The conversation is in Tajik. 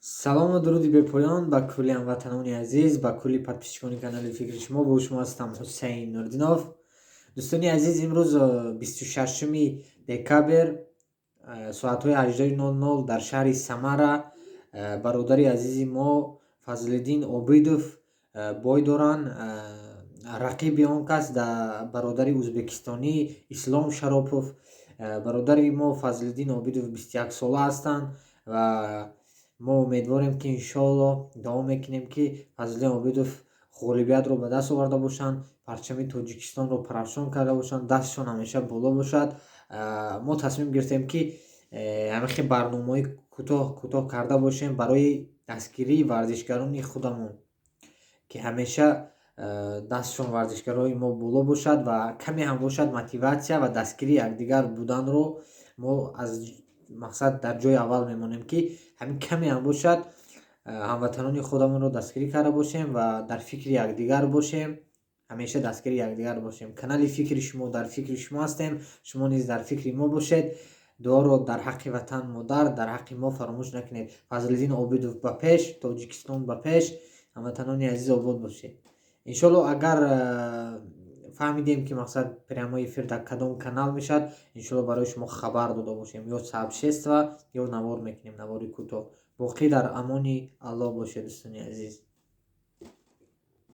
салому дуруди бепоён ба кулли ҳамватанони азиз, ба кулли подписчикони канали Фикри Шумо. Бо шумо ҳастам Ҳусейн Нурдинов. Дӯстони азиз, имрӯз 26 декабр соатҳои 18:00 дар шаҳри Самара бародари азизи мо Фазлиддин Обидов бой доранд. рақиби он кас бародари ӯзбекистонӣ Ислом Шаропов. бародари мо Фазлиддин Обидов 21 сола ҳастанд ва мо умедворем ки иншоалло дуо мекунем ки Фазлиддин Обидов ғолибиятро ба даст оварда бошанд, парчами Тоҷикистонро парафшон карда бошанд, дастшон ҳамеша боло бошад. мо тасмим гирифтем ки ҳамихи барномаҳои кӯтоҳ карда бошем барои дастгирии варзишгарони худамон, ки ҳамеша дастшон варзишгарои мо боло бошад ва каме ҳам бошад мотиватсия ва дастгирии якдигар буданро мо аз мақсад дар ҷои аввал мемонем ки ҳамин каме ҳам бошад ҳамватанони худамонро дастгирӣ карда бошем ва дар фикри якдигар бошем, ҳамеша дастгири якдигар бошем. Канали Фикри Шумо, дар фикри шумо ҳастем, шумо низ дар фикри мо бошед. дуоро дар ҳаққи ватан модар, дар ҳаққи мо фаромӯш накунед. Фазлиддин Обидов ба пеш, Тоҷикистон ба пеш. ҳамватанони азиз обод бошед. Иншоалло агар фаҳмидем ки мақсад прямои эфир дар кадом канал мешавад, иншоалло барои шумо хабар дода бошем, ё сабшества ё навор мекунем, навори кӯтоҳ. боқӣ дар амони Аллоҳ бошед дӯстони азиз.